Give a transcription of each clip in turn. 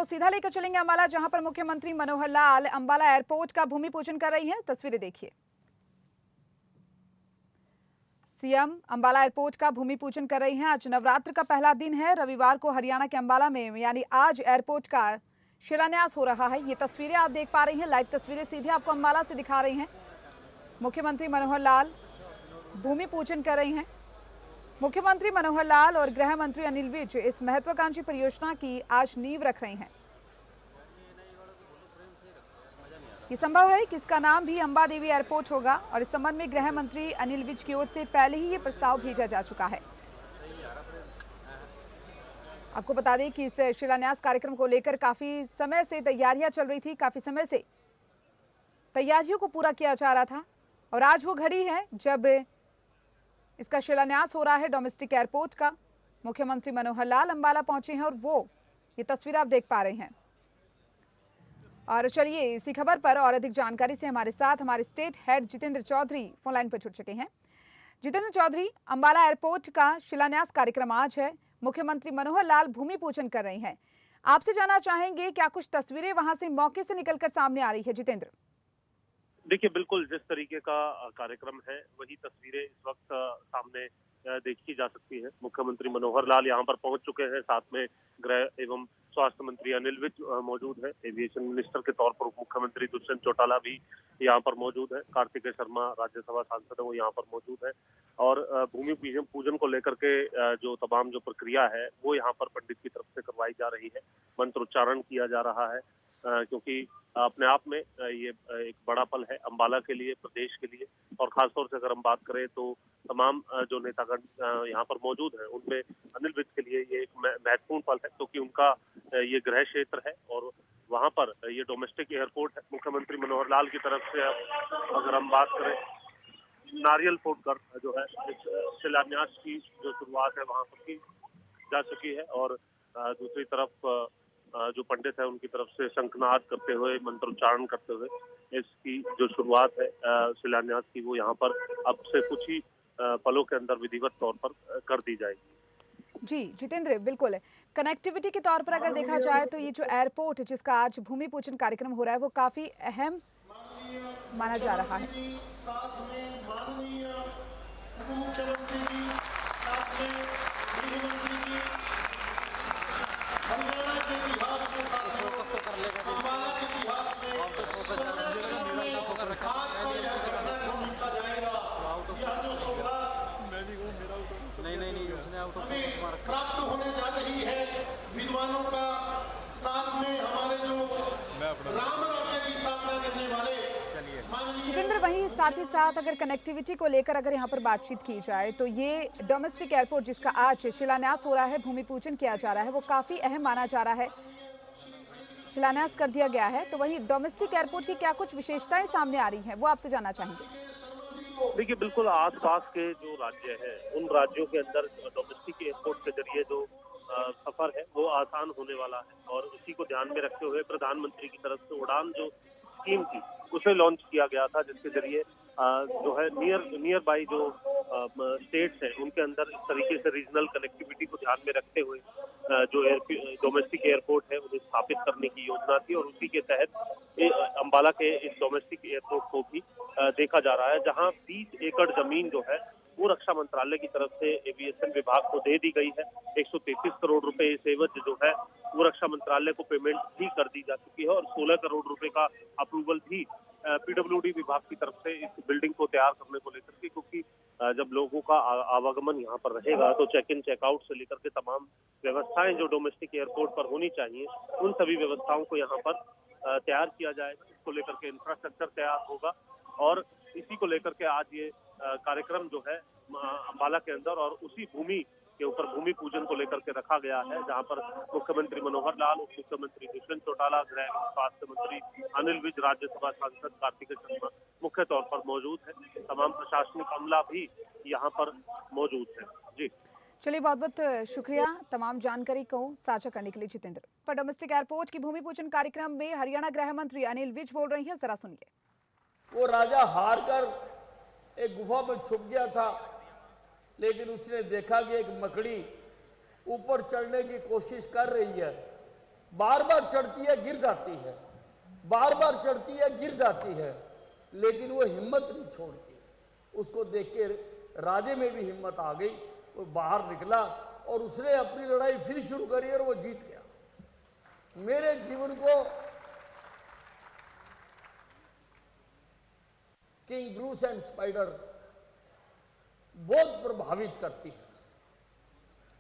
आपको सीधा लेकर चलेंगे अंबाला, जहां पर मुख्यमंत्री मनोहर लाल अंबाला एयरपोर्ट का भूमि पूजन कर रही हैं। तस्वीरें देखिए। सीएम अंबाला एयरपोर्ट का भूमि पूजन कर रही हैं। आज नवरात्र का पहला दिन है। रविवार को हरियाणा के अंबाला में यानी आज एयरपोर्ट का शिलान्यास हो रहा है। ये तस्वीरें आप देख पा रही हैं, लाइव तस्वीरें सीधे आपको अंबाला से दिखा रही हैं। मुख्यमंत्री मनोहर लाल भूमि पूजन कर रही हैं। मुख्यमंत्री मनोहर लाल और गृह मंत्री अनिल विज इस महत्वाकांक्षी परियोजना की आज नींव रख रहे हैं। ये संभव है कि इसका नाम भी अंबा देवी एयरपोर्ट होगा और इस संबंध में गृह मंत्री अनिल विज की ओर से पहले ही ये प्रस्ताव भेजा जा चुका है। आपको बता दें कि इस शिलान्यास कार्यक्रम को लेकर काफी समय से तैयारियां चल रही थी, काफी समय से तैयारियों को पूरा किया जा रहा था और आज वो घड़ी है जब इसका शिलान्यास हो रहा है डोमेस्टिक एयरपोर्ट का। मुख्यमंत्री मनोहर लाल अंबाला पहुंचे हैं और वो ये तस्वीर आप देख पा रहे हैं। और चलिए इसी खबर पर और अधिक जानकारी से हमारे साथ हमारे state head Jitendra Chaudhary phone line पर जुड़ चुके हैं। जितेंद्र चौधरी, अंबाला एयरपोर्ट का शिलान्यास कार्यक्रम आज है, मुख्यमंत्री मनोहर लाल भूमि पूजन कर रही हैं। आपसे जानना चाहेंगे क्या कुछ तस्वीरें वहां से मौके से निकलकर सामने आ रही है? जितेंद्र, देखिए, बिल्कुल जिस तरीके का कार्यक्रम है वही तस्वीरें इस वक्त सामने देखी जा सकती है। मुख्यमंत्री मनोहर लाल यहाँ पर पहुंच चुके हैं, साथ में गृह एवं स्वास्थ्य मंत्री अनिल विज मौजूद है। एविएशन मिनिस्टर के तौर पर उप मुख्यमंत्री दुष्यंत चौटाला भी यहाँ पर मौजूद है। कार्तिकेय शर्मा राज्यसभा सांसद है, वो यहाँ पर मौजूद है। और भूमि पूजन को लेकर के जो तमाम जो प्रक्रिया है वो यहाँ पर पंडित की तरफ से करवाई जा रही है। मंत्रोच्चारण किया जा रहा है क्योंकि अपने आप में ये एक बड़ा पल है अंबाला के लिए, प्रदेश के लिए। और खासतौर से अगर हम बात करें तो तमाम जो नेतागण यहाँ पर मौजूद हैं उनमें अनिल विज के लिए ये एक महत्वपूर्ण पल है क्योंकि उनका ये गृह क्षेत्र है और वहाँ पर ये डोमेस्टिक एयरपोर्ट है। मुख्यमंत्री मनोहर लाल की तरफ से अगर हम बात करें, नारियल फोड़कर जो है इस शिलान्यास की जो शुरुआत है वहाँ पर की जा चुकी है। और दूसरी तरफ जो पंडित है उनकी तरफ से शंखनाद करते हुए, मंत्रोच्चारण करते हुए इसकी जो शुरुआत है शिलान्यास की वो यहाँ पर अब से कुछ ही पलों के अंदर विधिवत तौर पर कर दी जाएगी। जी जितेंद्र, बिल्कुल कनेक्टिविटी के तौर पर अगर देखा जाए तो ये जो एयरपोर्ट जिसका आज भूमि पूजन कार्यक्रम हो रहा है वो काफी अहम माना जा रहा है। प्राप्त होने जा रही है विद्वानों का, साथ में हमारे जो राम राज्य की स्थापना करने वाले जितेंद्र, वहीं साथ ही साथ अगर कनेक्टिविटी को लेकर अगर यहाँ पर बातचीत की जाए तो ये डोमेस्टिक एयरपोर्ट जिसका आज शिलान्यास हो रहा है, भूमि पूजन किया जा रहा है, वो काफी अहम माना जा रहा है। शिलान्यास कर दिया गया है, तो वहीं डोमेस्टिक एयरपोर्ट की क्या कुछ विशेषताएं सामने आ रही हैं वो आपसे जानना चाहेंगे। देखिए, बिल्कुल आसपास के जो राज्य हैं उन राज्यों के अंदर डोमेस्टिक एयरपोर्ट के जरिए जो सफर है वो आसान होने वाला है और उसी को ध्यान में रखते हुए प्रधानमंत्री की तरफ से उड़ान जो स्कीम थी उसे लॉन्च किया गया था, जिसके जरिए जो है नियर बाई जो स्टेट्स हैं उनके अंदर इस तरीके से रीजनल कनेक्टिविटी को ध्यान में रखते हुए जो डोमेस्टिक एयरपोर्ट है उन्हें स्थापित करने की योजना थी। और उसी के तहत अंबाला के इस डोमेस्टिक एयरपोर्ट को भी देखा जा रहा है, जहां 20 एकड़ जमीन जो है वो रक्षा मंत्रालय की तरफ से एविएशन विभाग को दे दी गई है। 133 करोड़ रुपए इस एवज जो है वो रक्षा मंत्रालय को पेमेंट भी कर दी जा चुकी है और 16 करोड़ रुपए का अप्रूवल भी पीडब्ल्यूडी विभाग की तरफ से इस बिल्डिंग को तैयार करने को लेकर के, क्योंकि जब लोगों का आवागमन यहाँ पर रहेगा तो चेक इन चेकआउट से लेकर के तमाम व्यवस्थाएं जो डोमेस्टिक एयरपोर्ट पर होनी चाहिए उन सभी व्यवस्थाओं को यहाँ पर तैयार किया जाएगा। इसको लेकर के इंफ्रास्ट्रक्चर तैयार होगा और इसी को लेकर के आज ये कार्यक्रम जो है अंबाला के अंदर और उसी भूमि के ऊपर भूमि पूजन को लेकर के रखा गया है, जहां पर मुख्यमंत्री मनोहर लाल, उप मुख्यमंत्री दुष्यंत चौटाला, गृह स्वास्थ्य मंत्री अनिल विज, राज्यसभा सांसद कार्तिकेय शर्मा मुख्य तौर पर मौजूद है। तमाम प्रशासनिक अमला भी यहाँ पर मौजूद है। जी चलिए, बहुत बहुत शुक्रिया तमाम जानकारी को साझा करने के लिए जितेंद्र। पर डोमेस्टिक एयरपोर्ट की भूमि पूजन कार्यक्रम में हरियाणा गृह मंत्री अनिल विज बोल रही हैं, जरा सुनिए। वो राजा हार कर एक गुफा में छुप गया था, लेकिन उसने देखा कि एक मकड़ी ऊपर चढ़ने की कोशिश कर रही है बार बार चढ़ती है गिर जाती है, बार बार चढ़ती है गिर जाती है, लेकिन वो हिम्मत नहीं छोड़ती। उसको देख के राजे में भी हिम्मत आ गई, वो बाहर निकला और उसने अपनी लड़ाई फिर शुरू करी और वो जीत गया। मेरे जीवन को किंग ब्रूस एंड स्पाइडर बहुत प्रभावित करती है।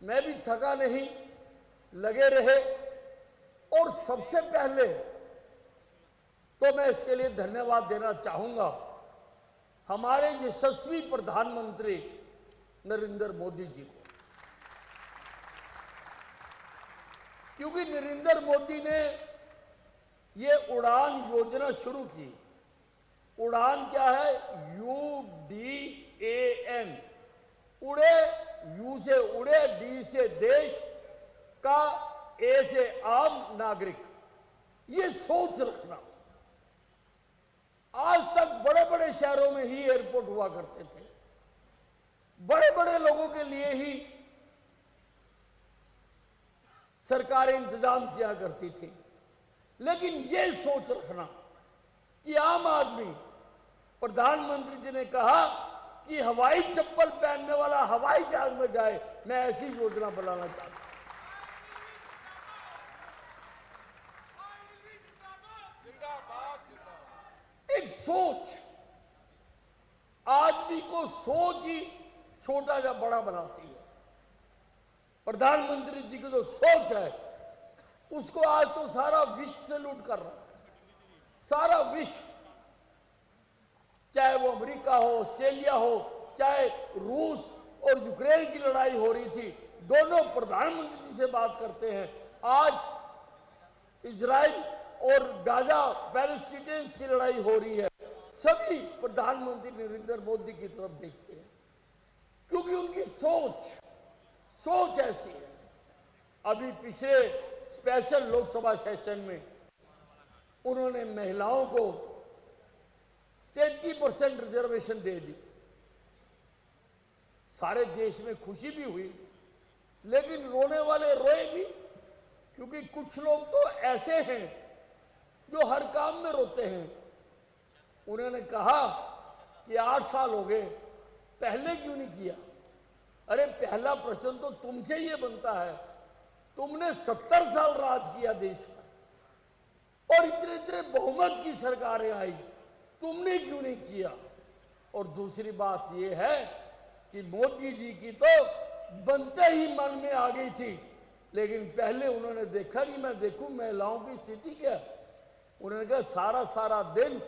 मैं भी थका नहीं, लगे रहे। और सबसे पहले तो मैं इसके लिए धन्यवाद देना चाहूंगा हमारे यशस्वी प्रधानमंत्री नरेंद्र मोदी जी को, क्योंकि नरेंद्र मोदी ने ये उड़ान योजना शुरू की। उड़ान क्या है? UDAN, उड़े, यू से उड़े, डी से देश का, ए से आम नागरिक। ये सोच रखना। आज तक बड़े बड़े शहरों में ही एयरपोर्ट हुआ करते थे, बड़े बड़े लोगों के लिए ही सरकारें इंतजाम किया करती थी। लेकिन ये सोच रखना कि आम आदमी, प्रधानमंत्री जी ने कहा कि हवाई चप्पल पहनने वाला हवाई जहाज में जाए, मैं ऐसी योजना बनाना चाहता हूं। एक सोच, आदमी को सोच ही छोटा या बड़ा बनाती है। प्रधानमंत्री जी की जो सोच है उसको आज तो सारा विश्व सैल्यूट कर रहा है। सारा विश्व, चाहे वो अमेरिका हो, ऑस्ट्रेलिया हो, चाहे रूस और यूक्रेन की लड़ाई हो रही थी, दोनों प्रधानमंत्री जी से बात करते हैं। आज इजराइल और गाजा पैलेस्टीनियंस की लड़ाई हो रही है, सभी प्रधानमंत्री नरेंद्र मोदी की तरफ देखते हैं, क्योंकि उनकी सोच ऐसी है। अभी पिछले स्पेशल लोकसभा सेशन में उन्होंने महिलाओं को 33% रिजर्वेशन दे दी। सारे देश में खुशी भी हुई, लेकिन रोने वाले रोए भी, क्योंकि कुछ लोग तो ऐसे हैं जो हर काम में रोते हैं। उन्होंने कहा कि 8 साल हो गए, पहले क्यों नहीं किया? अरे पहला प्रश्न तो तुमसे ये बनता है, तुमने 70 साल राज किया देश में और इतने इतने बहुमत की सरकारें आई, तुमने क्यों नहीं किया? और दूसरी बात ये है कि मोदी जी की तो बनते ही मन में आ गई थी, लेकिन पहले उन्होंने देखा कि मैं देखूं महिलाओं की स्थिति क्या है। उन्होंने कहा सारा दिन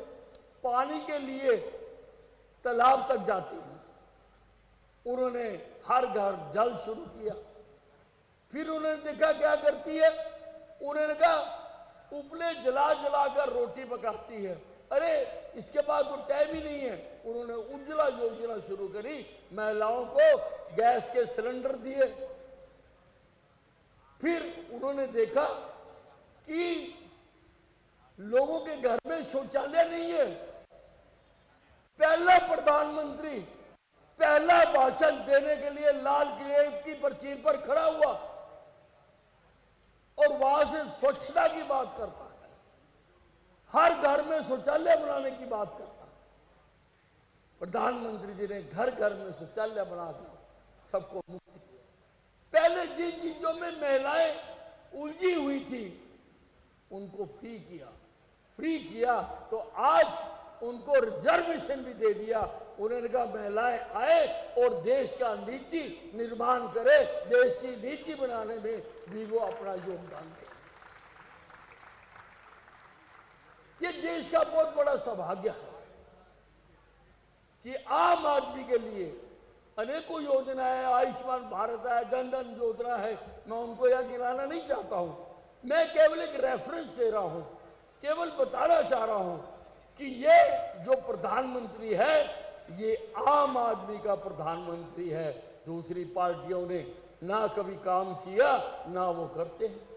पानी के लिए तालाब तक जाती है। उन्होंने हर घर जल शुरू किया। फिर उन्होंने देखा क्या करती है, उन्होंने कहा उपले जला जला कर रोटी पकाती है। अरे इसके बाद तो टाइम ही नहीं है। उन्होंने उज्ज्वला योजना शुरू करी, महिलाओं को गैस के सिलेंडर दिए। फिर उन्होंने देखा कि लोगों के घर में शौचालय नहीं है। पहला प्रधानमंत्री पहला भाषण देने के लिए लाल किले की प्राचीर पर खड़ा हुआ और वहां से स्वच्छता की बात करता है, हर घर में शौचालय बनाने की बात करता है। प्रधानमंत्री जी ने घर घर में शौचालय बनाकर सबको मुक्त किया। पहले जिन चीजों में महिलाएं उलझी हुई थी उनको फ्री किया तो आज उनको रिजर्वेशन भी दे दिया। उन्होंने कहा महिलाएं आए और देश का नीति निर्माण करे, देश की नीति बनाने में भी वो अपना योगदान दे। ये देश का बहुत बड़ा सौभाग्य है कि आम आदमी के लिए अनेकों योजनाएं, आयुष्मान भारत है, जन धन योजना है, मैं उनको यह गिनाना नहीं चाहता हूं। मैं केवल एक रेफरेंस दे रहा हूं, केवल बताना चाह रहा हूं कि ये जो प्रधानमंत्री है ये आम आदमी का प्रधानमंत्री है। दूसरी पार्टियों ने ना कभी काम किया, ना वो करते हैं।